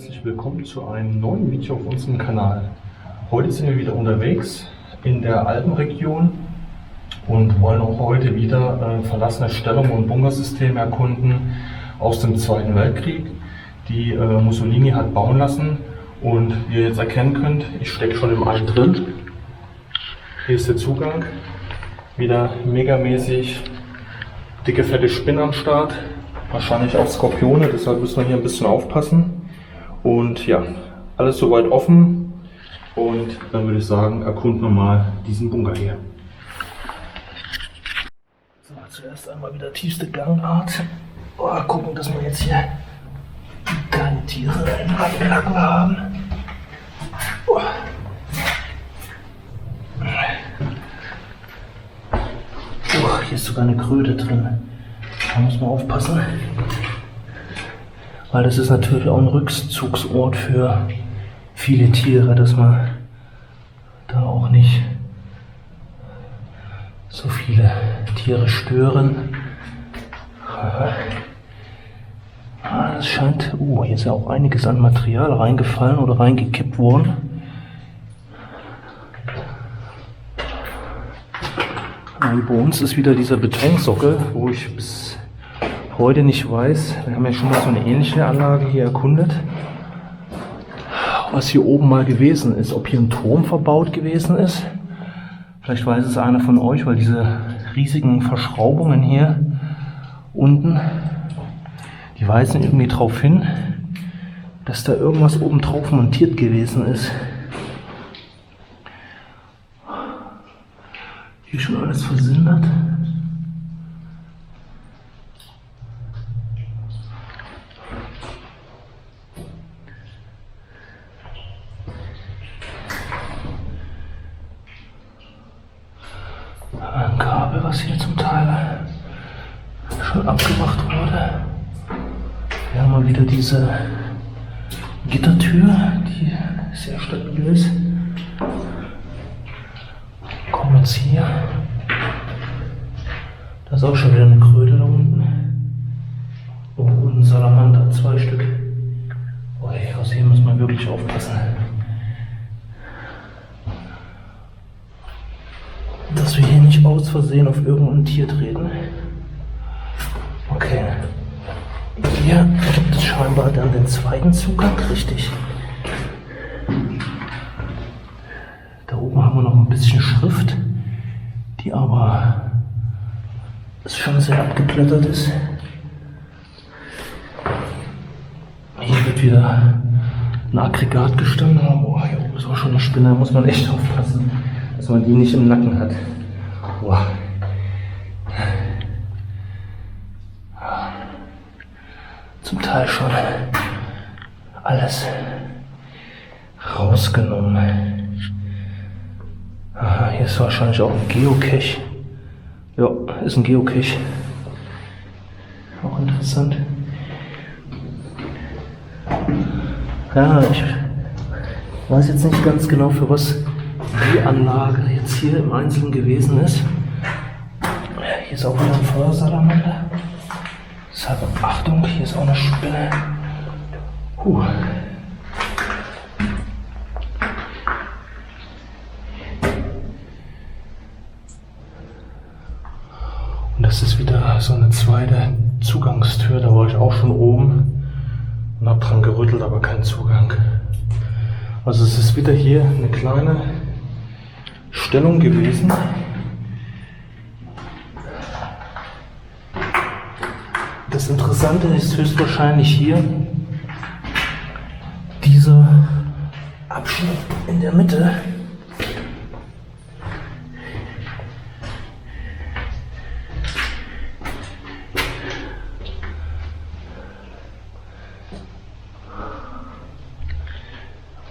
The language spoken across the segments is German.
herzlich willkommen zu einem neuen Video auf unserem Kanal. Heute sind wir wieder unterwegs in der Alpenregion und wollen auch heute wieder verlassene Stellungen und Bunkersysteme erkunden aus dem Zweiten Weltkrieg, die Mussolini hat bauen lassen. Und wie ihr jetzt erkennen könnt, ich stecke schon im einen drin. Hier ist der Zugang, wieder megamäßig dicke fette Spinnen am Start. Wahrscheinlich auch Skorpione, deshalb müssen wir hier ein bisschen aufpassen. Und ja, alles soweit offen. Und dann würde ich sagen, erkunden wir mal diesen Bunker hier. So, zuerst einmal wieder tiefste Gangart. Gucken, dass wir jetzt hier keine Tiere im Nacken haben. Hier ist sogar eine Kröte drin. Da muss man aufpassen, weil das ist natürlich auch ein Rückzugsort für viele Tiere, dass man da auch nicht so viele Tiere stören. Es scheint, hier ist ja auch einiges an Material reingefallen oder reingekippt worden. Bei uns ist wieder dieser Betonsockel, wo ich bis heute nicht weiß. Wir haben ja schon mal so eine ähnliche Anlage hier erkundet, was hier oben mal gewesen ist. Ob hier ein Turm verbaut gewesen ist. Vielleicht weiß es einer von euch, weil diese riesigen Verschraubungen hier unten, die weisen irgendwie darauf hin, dass da irgendwas oben drauf montiert gewesen ist. Hier schon alles versindert. Ein Kabel, was hier zum Teil schon abgemacht wurde. Wir haben mal wieder diese Gittertür, die sehr stabil ist. Kommen jetzt hier. Da ist auch schon wieder eine Kröte da unten. Und ein Salamander, 2 Stück. Aus hier muss man wirklich aufpassen, dass wir hier nicht aus Versehen auf irgendein Tier treten. Okay. Hier gibt es scheinbar dann den zweiten Zugang, richtig. Da oben haben wir noch ein bisschen Schrift, die aber schon sehr abgeblättert ist. Hier wird wieder ein Aggregat gestanden haben. Hier oben ist auch schon eine Spinne, da muss man echt aufpassen, dass man die nicht im Nacken hat. Zum Teil schon alles rausgenommen. Aha, hier ist wahrscheinlich auch ein Geocache. Ja, ist ein Geocache. Auch interessant. Ja, ich weiß jetzt nicht ganz genau, für was die Anlage jetzt hier im Einzelnen gewesen ist. Hier ist auch wieder ein Feuersalamander. Deshalb Achtung, hier ist auch eine Spinne. Und das ist wieder so eine zweite Zugangstür. Da war ich auch schon oben und habe dran gerüttelt, aber kein Zugang. Also es ist wieder hier eine kleine Stellung gewesen. Das Interessante ist höchstwahrscheinlich hier dieser Abschnitt in der Mitte.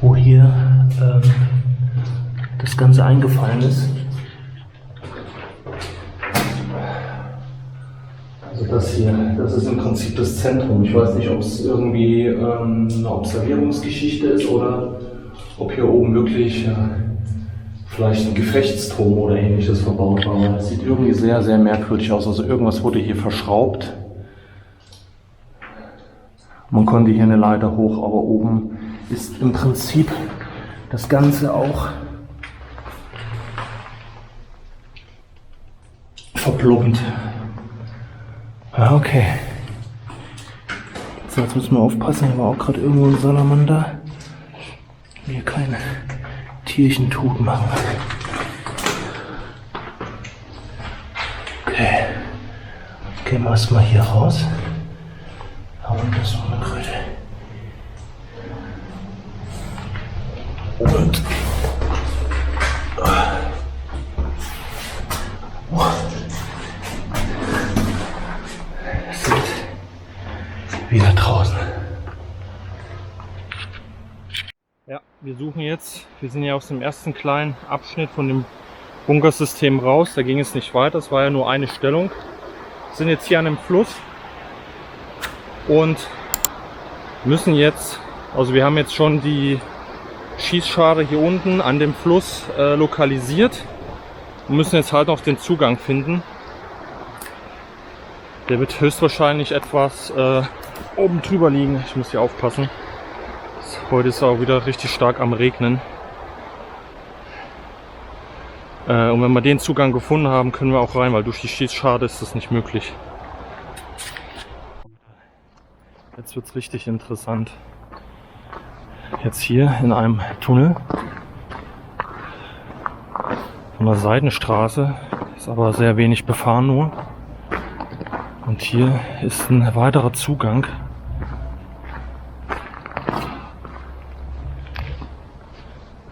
Wo hier das Ganze eingefallen ist. Also das hier, das ist im Prinzip das Zentrum. Ich weiß nicht, ob es irgendwie eine Observierungsgeschichte ist oder ob hier oben wirklich vielleicht ein Gefechtsturm oder ähnliches verbaut war. Aber das sieht irgendwie sehr, sehr merkwürdig aus. Also irgendwas wurde hier verschraubt. Man konnte hier eine Leiter hoch, aber oben ist im Prinzip das Ganze auch verplumpt. Ja, okay. So, jetzt müssen wir aufpassen, hier war auch gerade irgendwo ein Salamander. Hier keine Tierchen tot machen. Okay. Gehen wir erstmal hier raus. Da unten ist noch eine Kröte. Und sind wieder draußen. Ja, wir suchen jetzt, wir sind ja aus dem ersten kleinen Abschnitt von dem Bunkersystem raus, da ging es nicht weiter, es war ja nur eine Stellung. Wir sind jetzt hier an einem Fluss und müssen jetzt, also wir haben jetzt schon die Schießscharte hier unten an dem Fluss lokalisiert und müssen jetzt halt noch den Zugang finden. Der wird höchstwahrscheinlich etwas oben drüber liegen. Ich muss hier aufpassen. Heute ist es auch wieder richtig stark am Regnen. Und wenn wir den Zugang gefunden haben, können wir auch rein, weil durch die Schießscharte ist das nicht möglich. Jetzt wird es richtig interessant. Jetzt hier in einem Tunnel von der Seitenstraße, ist aber sehr wenig befahren nur. Und hier ist ein weiterer Zugang.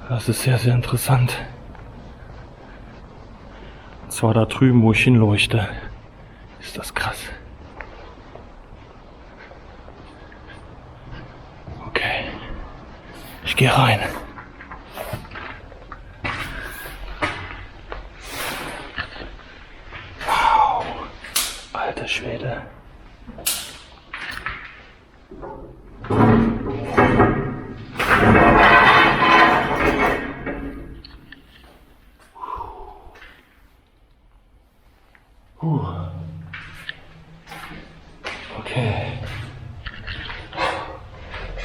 Das ist sehr, sehr interessant. Und zwar da drüben, wo ich hinleuchte. Ist das krass. Okay. Ich gehe rein. Wow. Alter Schwede. Okay.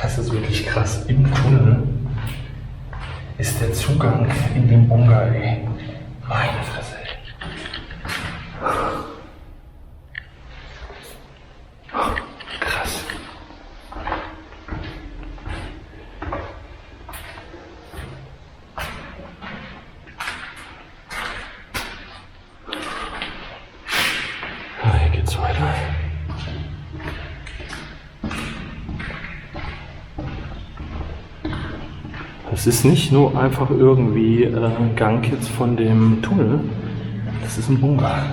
Das ist wirklich krass. Im Tunnel ist der Zugang in den Bunker, ey. Meine Fresse, ey. Krass. Hier geht's weiter. Es ist nicht nur einfach irgendwie ein Gang jetzt von dem Tunnel, das ist ein Bunker.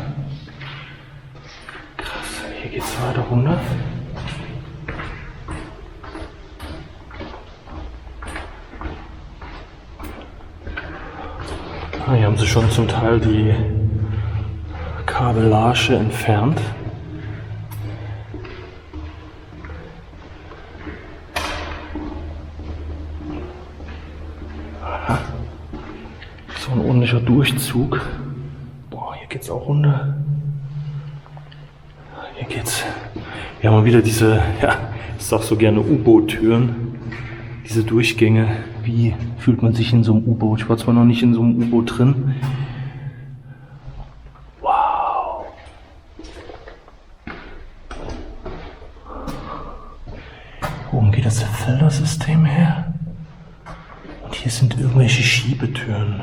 Krass, hier geht es weiter runter. Hier haben sie schon zum Teil die Kabellage entfernt. So ein ordentlicher Durchzug. Boah, hier geht's auch runter. Hier geht's. Wir haben mal wieder diese, ja, ich sag so gerne U-Boot-Türen. Diese Durchgänge. Wie fühlt man sich in so einem U-Boot? Ich war zwar noch nicht in so einem U-Boot drin. Wow. Oben geht das Feldersystem her. Und hier sind irgendwelche Schiebetüren.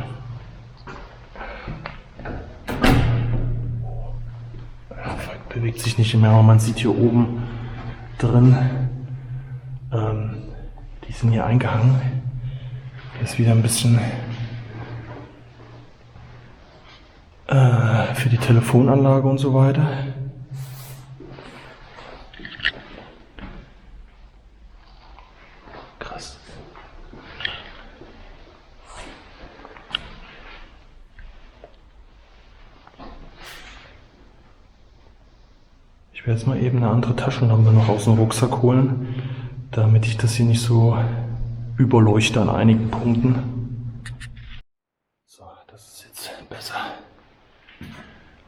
Bewegt sich nicht mehr, aber man sieht hier oben drin, die sind hier eingehangen. Hier ist wieder ein bisschen für die Telefonanlage und so weiter. Krass. Ich werde jetzt mal eben eine andere Taschenlampe noch aus dem Rucksack holen, damit ich das hier nicht so überleuchte an einigen Punkten. So, das ist jetzt besser.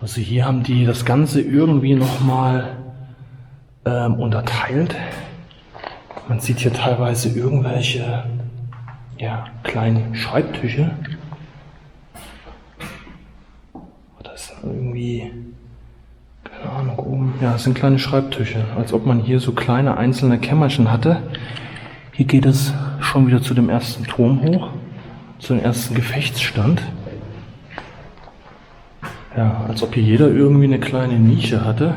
Also hier haben die das Ganze irgendwie nochmal unterteilt. Man sieht hier teilweise irgendwelche kleinen Schreibtische. Das ist irgendwie, keine Ahnung, oben. Ja, das sind kleine Schreibtische, als ob man hier so kleine einzelne Kämmerchen hatte. Hier geht es schon wieder zu dem ersten Turm hoch, zu dem ersten Gefechtsstand. Ja, als ob hier jeder irgendwie eine kleine Nische hatte.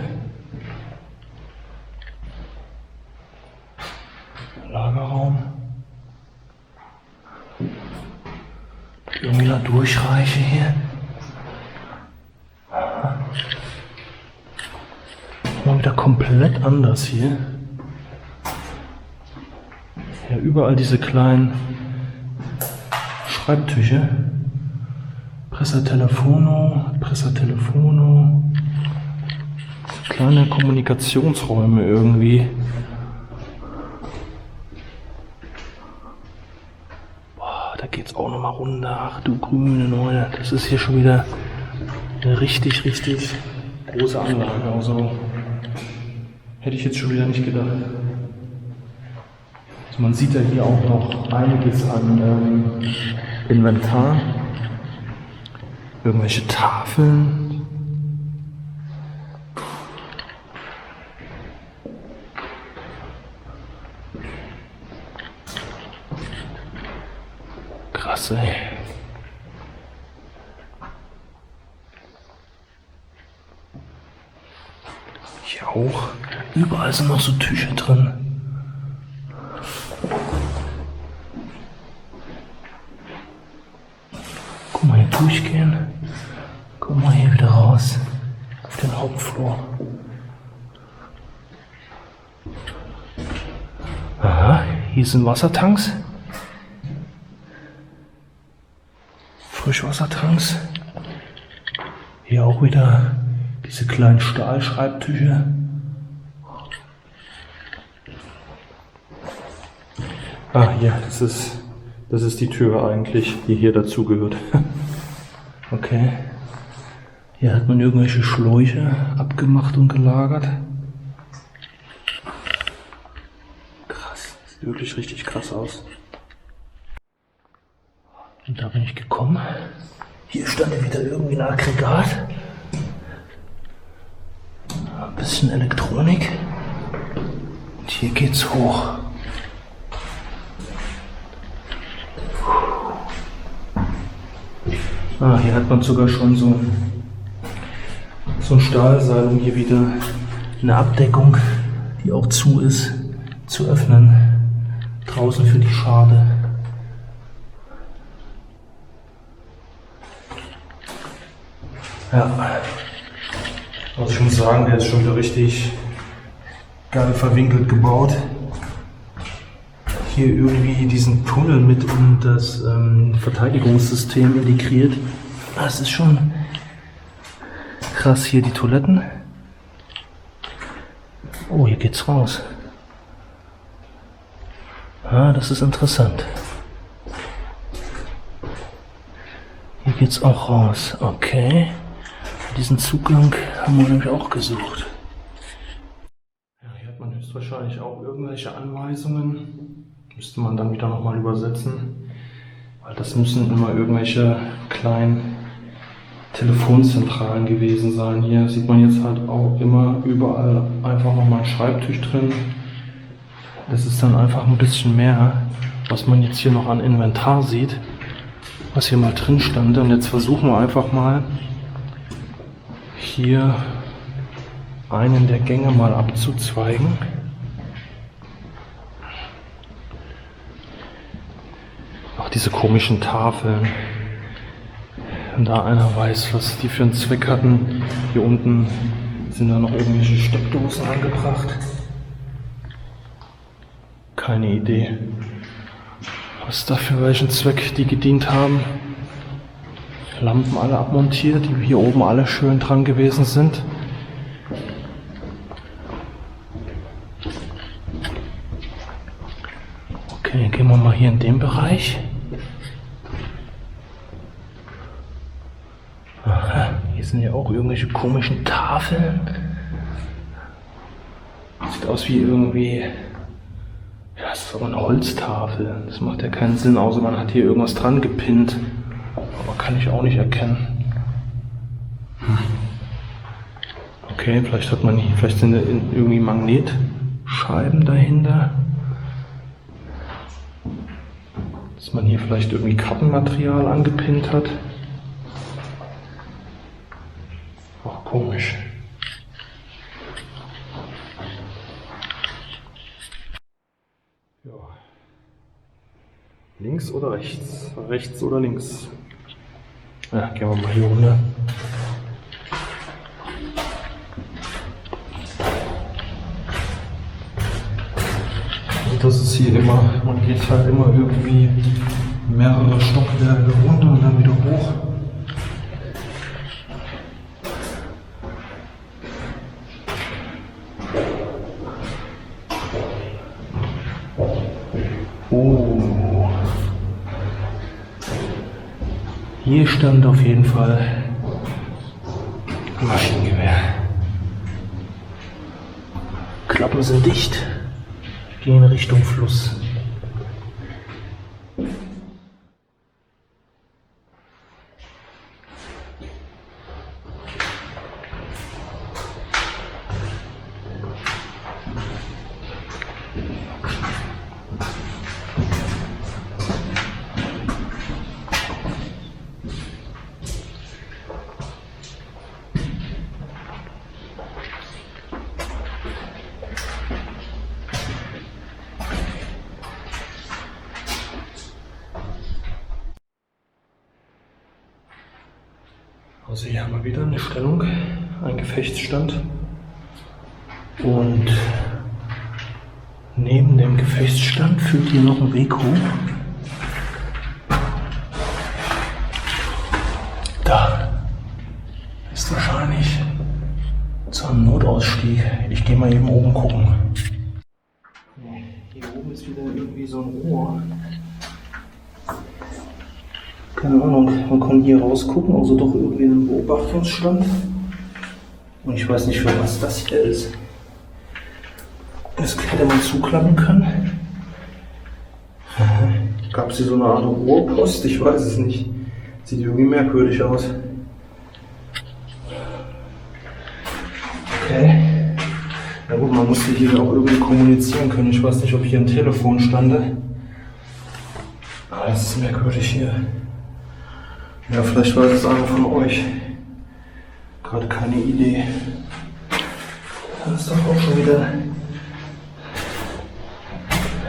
Lagerraum. Irgendwie da durchreiche hier. Mal wieder komplett anders hier. Ja, überall diese kleinen Schreibtische. Pressatelefono. Kleine Kommunikationsräume irgendwie. Boah, da geht's auch nochmal runter. Ach du grüne Neune. Das ist hier schon wieder eine richtig große Anlage. Also hätte ich jetzt schon wieder nicht gedacht. Also man sieht ja hier auch noch einiges an Inventar. Irgendwelche Tafeln. Krass, ey. Hier auch. Überall sind noch so Tische drin. Guck mal, hier durchgehen. Guck mal hier wieder raus. Auf den Hauptflur. Aha, hier sind Wassertanks. Frischwassertanks. Hier auch wieder diese kleinen Stahlschreibtische. Ah, ja, das ist die Tür eigentlich, die hier dazugehört. Okay. Hier hat man irgendwelche Schläuche abgemacht und gelagert. Krass, sieht wirklich richtig krass aus. Und da bin ich gekommen. Hier stand ja wieder irgendwie ein Aggregat. Ein bisschen Elektronik. Und hier geht's hoch. Ah, hier hat man sogar schon so ein Stahlseil, um hier wieder eine Abdeckung, die auch zu ist, zu öffnen. Draußen für die Schade. Ja, also ich muss sagen, der ist schon wieder richtig geil verwinkelt gebaut. Hier irgendwie diesen Tunnel mit und das Verteidigungssystem integriert. Das ist schon krass. Hier die Toiletten. Oh, hier geht's raus. Ah, das ist interessant. Hier geht's auch raus. Okay. Diesen Zugang haben wir nämlich auch gesucht. Ja, hier hat man höchstwahrscheinlich auch irgendwelche Anweisungen. Müsste man dann wieder nochmal übersetzen, weil das müssen immer irgendwelche kleinen Telefonzentralen gewesen sein. Hier sieht man jetzt halt auch immer überall einfach nochmal einen Schreibtisch drin. Das ist dann einfach ein bisschen mehr, was man jetzt hier noch an Inventar sieht, was hier mal drin stand. Und jetzt versuchen wir einfach mal hier einen der Gänge mal abzuzweigen. Auch diese komischen Tafeln. Wenn da einer weiß, was die für einen Zweck hatten. Hier unten sind da noch irgendwelche Steckdosen angebracht. Keine Idee, was da für welchen Zweck die gedient haben. Lampen alle abmontiert, die hier oben alle schön dran gewesen sind. Okay, gehen wir mal hier in den Bereich. Aha, hier sind ja auch irgendwelche komischen Tafeln. Sieht aus wie irgendwie Ja, das ist aber eine Holztafel. Das macht ja keinen Sinn, außer man hat hier irgendwas dran gepinnt. Aber kann ich auch nicht erkennen. Okay, vielleicht hat man hier, vielleicht sind da irgendwie Magnetscheiben dahinter. Dass man hier vielleicht irgendwie Kartenmaterial angepinnt hat. Ach, komisch. Ja. Links oder rechts? Rechts oder links? Ja, gehen wir mal hier runter. Das ist hier immer, man geht halt immer irgendwie mehrere Stockwerke runter und dann wieder hoch. Oh. Hier stand auf jeden Fall ein Maschinengewehr. Klappen sind dicht. Gehen Richtung Fluss. Also hier haben wir wieder eine Stellung, ein Gefechtsstand und neben dem Gefechtsstand führt hier noch ein Weg hoch. Da ist wahrscheinlich so ein Notausstieg. Ich gehe mal eben oben gucken. Hier oben ist wieder irgendwie so ein Rohr. Keine Ahnung, man kann hier rausgucken, also doch irgendwie einen Beobachtungsstand. Und ich weiß nicht, für was das hier ist. Das hätte man zuklappen können. Gab es hier so eine Art Rohrpost? Ich weiß es nicht. Sieht irgendwie merkwürdig aus. Okay. Na gut, man musste hier auch irgendwie kommunizieren können. Ich weiß nicht, ob hier ein Telefon stande. Aber das ist merkwürdig hier. Ja, vielleicht weiß es einer von euch. Gerade keine Idee. Das ist doch auch schon wieder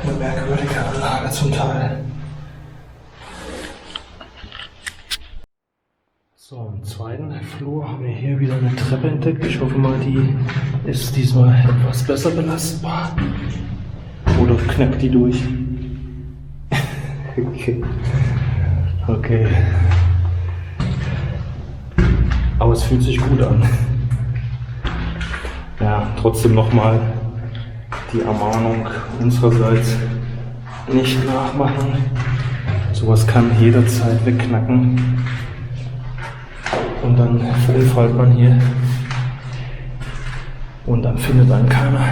eine merkwürdige Anlage zum Teil. So, im zweiten Flur haben wir hier wieder eine Treppe entdeckt. Ich hoffe mal, die ist diesmal etwas besser belastbar. Oder knackt die durch? Okay. Okay. Aber es fühlt sich gut an. Ja, trotzdem nochmal die Ermahnung unsererseits: nicht nachmachen. Sowas kann jederzeit wegknacken. Und dann verunfallt man hier. Und dann findet einen keiner.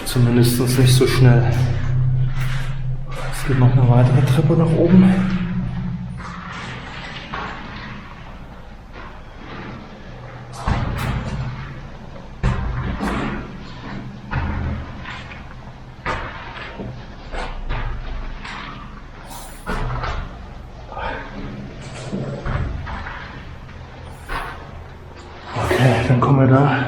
Zumindest nicht so schnell. Es gibt noch eine weitere Treppe nach oben. Dann kommen wir da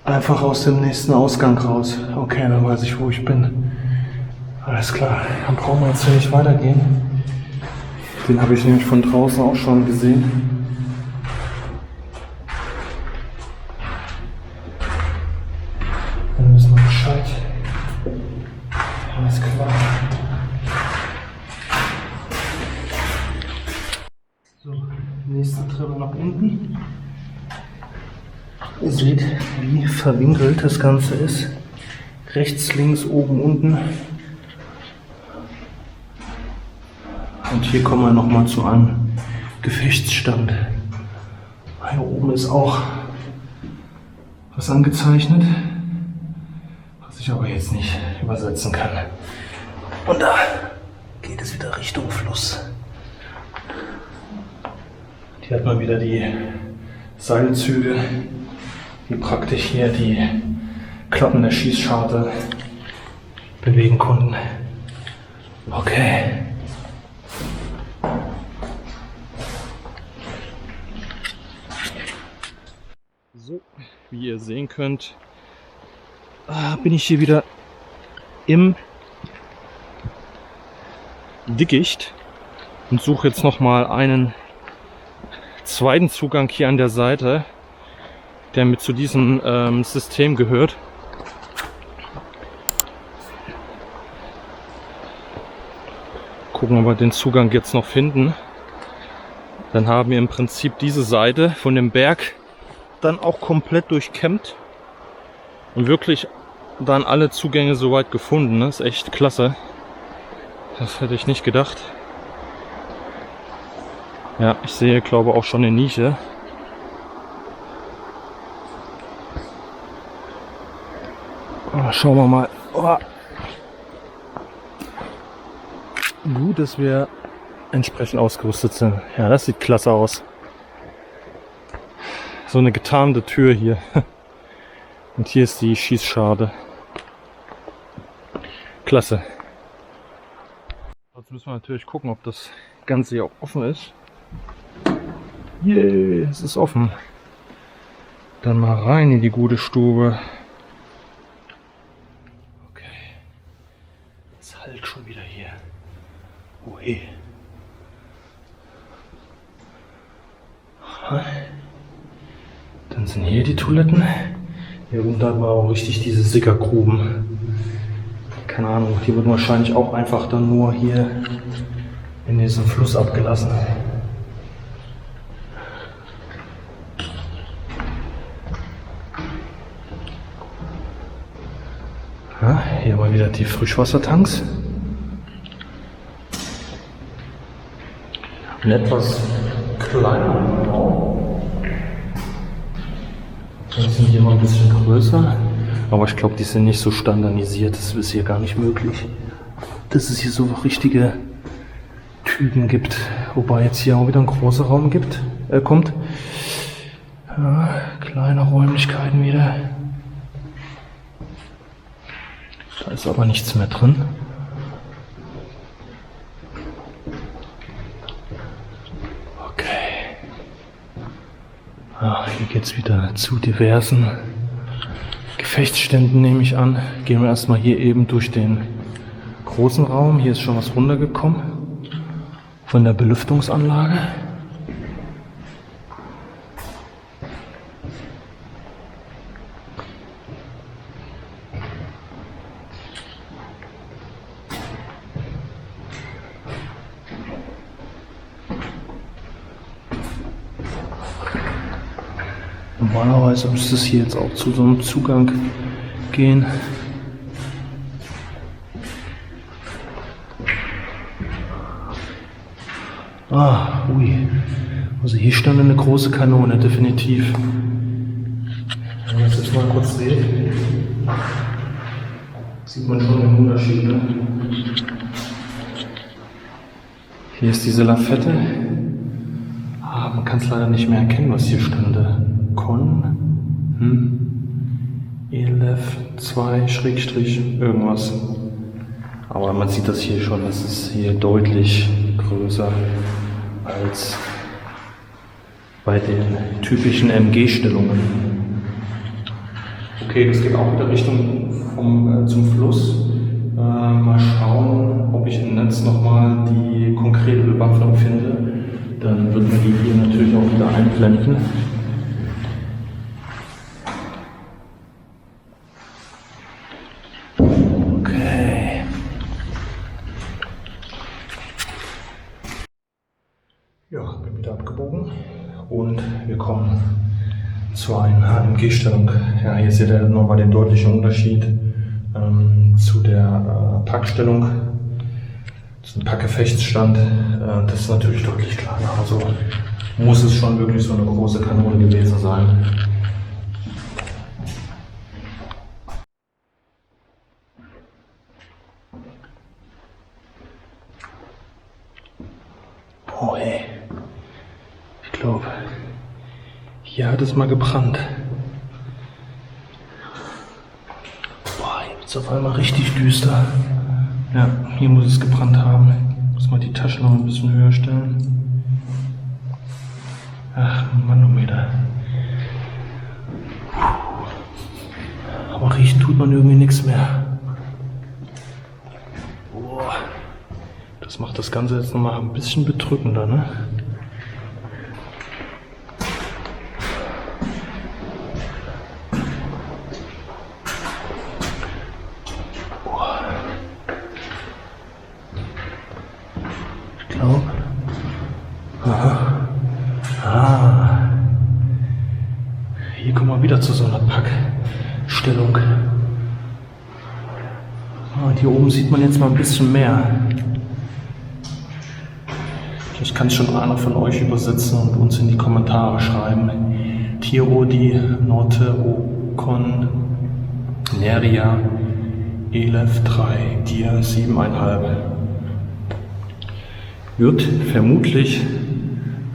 einfach aus dem nächsten Ausgang raus. Okay, dann weiß ich, wo ich bin. Alles klar, dann brauchen wir jetzt hier nicht weitergehen. Den habe ich nämlich von draußen auch schon gesehen. Dann müssen wir Bescheid. Alles klar. So, nächste Treppe nach unten. Ihr seht, wie verwinkelt das Ganze ist. Rechts, links, oben, unten. Und hier kommen wir nochmal zu einem Gefechtsstand. Hier oben ist auch was angezeichnet. ich aber jetzt nicht übersetzen kann. Und da geht es wieder Richtung Fluss. Hier hat man wieder die Seilzüge, die praktisch hier die Klappen der Schießscharte bewegen konnten. Okay. So, wie ihr sehen könnt, bin ich hier wieder im Dickicht und suche jetzt noch mal einen zweiten Zugang hier an der Seite, der mit zu diesem System gehört. Gucken, ob wir den Zugang jetzt noch finden. Dann haben wir im Prinzip diese Seite von dem Berg dann auch komplett durchkämmt und wirklich dann alle Zugänge soweit gefunden. Das ist echt klasse. Das hätte ich nicht gedacht. Ja, ich sehe, glaube auch schon eine Nische. Oh, schauen wir mal. Oh. Gut, dass wir entsprechend ausgerüstet sind. Ja, das sieht klasse aus. So eine getarnte Tür hier. Und hier ist die Schießscharte. Klasse. Jetzt müssen wir natürlich gucken, ob das Ganze hier auch offen ist. Yay, es ist offen. Dann mal rein in die gute Stube. Okay. Es halt schon wieder hier. Ui. Dann sind hier die Toiletten. Hier unten hat man auch richtig diese Sickergruben. Keine Ahnung, die wurden wahrscheinlich auch einfach dann nur hier in diesem Fluss abgelassen. Ja, hier mal wieder die Frischwassertanks. Ein etwas kleiner Raum. Die sind hier mal ein bisschen größer. Aber ich glaube, die sind nicht so standardisiert. Das ist hier gar nicht möglich. Dass es hier so richtige Typen gibt. Wobei jetzt hier auch wieder ein großer Raum kommt. Ja, kleine Räumlichkeiten wieder. Da ist aber nichts mehr drin. Okay. Ah, hier geht es wieder zu diversen Gefechtsständen, nehme ich an. Gehen wir erstmal hier eben durch den großen Raum. Hier ist schon was runtergekommen von der Belüftungsanlage. Normalerweise müsste es hier jetzt auch zu so einem Zugang gehen. Ah, ui. Also hier stand eine große Kanone, definitiv. Wenn man das jetzt mal kurz sieht, sieht man schon den Unterschied. Ne? Hier ist diese Lafette. Ah, man kann es leider nicht mehr erkennen, was hier stand. ELF 2 Schrägstrich irgendwas. Aber man sieht das hier schon, das ist hier deutlich größer als bei den typischen MG-Stellungen. Okay, das geht auch wieder Richtung zum Fluss. Mal schauen, ob ich im Netz nochmal die konkrete Bewaffnung finde. Dann wird man die hier natürlich auch wieder einblenden. Ja, bin wieder abgebogen und wir kommen zu einer HMG-Stellung. Ja, hier seht ihr nochmal den deutlichen Unterschied zu der Packstellung, zum Packgefechtsstand. Das ist natürlich deutlich kleiner, also muss es schon wirklich so eine große Kanone gewesen sein. Oh ey. Ich glaube, hier hat es mal gebrannt. Boah, hier wird es auf einmal richtig düster. Ja, hier muss es gebrannt haben. Muss mal die Tasche noch ein bisschen höher stellen. Ach, Manometer. Aber riechen tut man irgendwie nichts mehr. Boah. Das macht das Ganze jetzt nochmal ein bisschen bedrückender, ne? Boah. Ich glaube. Aha. Ah. Hier kommen wir wieder zu so einer Packstellung. Und hier oben sieht man jetzt mal ein bisschen mehr. Ich kann es schon einer von euch übersetzen und uns in die Kommentare schreiben. Tiro di Notte Ocon Neria Elef 3 Dir 7,5 wird vermutlich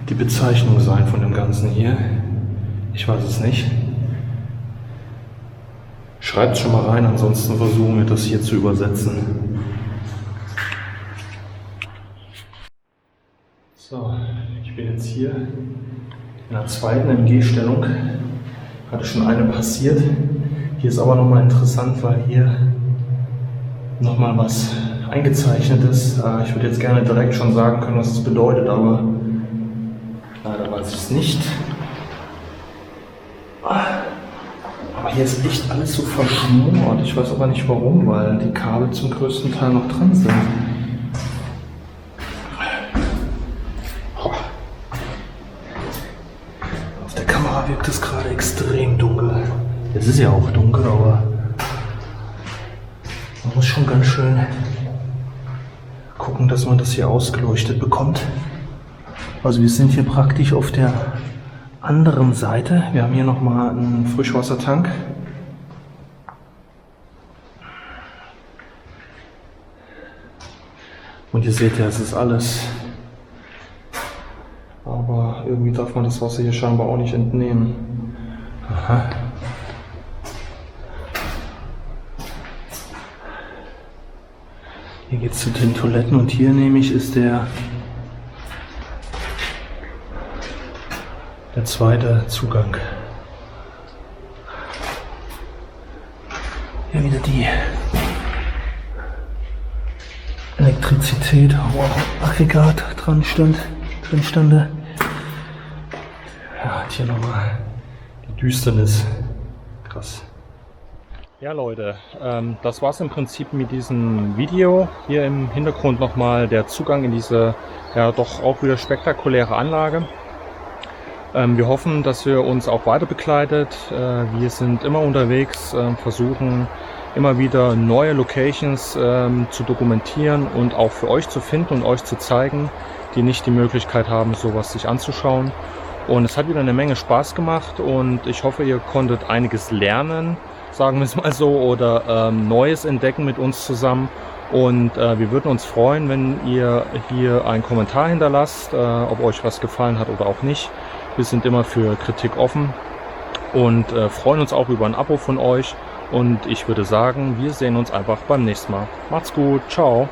die Bezeichnung sein von dem Ganzen hier. Ich weiß es nicht. Schreibt schon mal rein, ansonsten versuchen wir das hier zu übersetzen. So, ich bin jetzt hier in der zweiten MG-Stellung. Hatte schon eine passiert. Hier ist aber nochmal interessant, weil hier nochmal was eingezeichnet ist. Ich würde jetzt gerne direkt schon sagen können, was es bedeutet, aber leider weiß ich es nicht. Aber hier ist echt alles so verschmort. Ich weiß aber nicht warum, weil die Kabel zum größten Teil noch dran sind. Auf der Kamera wirkt es gerade extrem dunkel. Es ist ja auch dunkel, aber man muss schon ganz schön gucken, dass man das hier ausgeleuchtet bekommt. Also wir sind hier praktisch auf der anderen Seite. Wir haben hier nochmal einen Frischwassertank. Und ihr seht ja, es ist alles. Aber irgendwie darf man das Wasser hier scheinbar auch nicht entnehmen. Aha. Hier geht es zu den Toiletten und hier nämlich ist der zweite Zugang. Hier wieder die Elektrizität, wo auch Aggregat drin stande. Ja, hier nochmal die Düsternis. Krass. Ja Leute, das war's im Prinzip mit diesem Video. Hier im Hintergrund nochmal der Zugang in diese ja doch auch wieder spektakuläre Anlage. Wir hoffen, dass ihr uns auch weiter begleitet. Wir sind immer unterwegs, versuchen immer wieder neue Locations zu dokumentieren und auch für euch zu finden und euch zu zeigen, die nicht die Möglichkeit haben, sowas sich anzuschauen. Und es hat wieder eine Menge Spaß gemacht und ich hoffe, ihr konntet einiges lernen, sagen wir es mal so, oder Neues entdecken mit uns zusammen. Und wir würden uns freuen, wenn ihr hier einen Kommentar hinterlasst, ob euch was gefallen hat oder auch nicht. Wir sind immer für Kritik offen und freuen uns auch über ein Abo von euch. Und ich würde sagen, wir sehen uns einfach beim nächsten Mal. Macht's gut, ciao!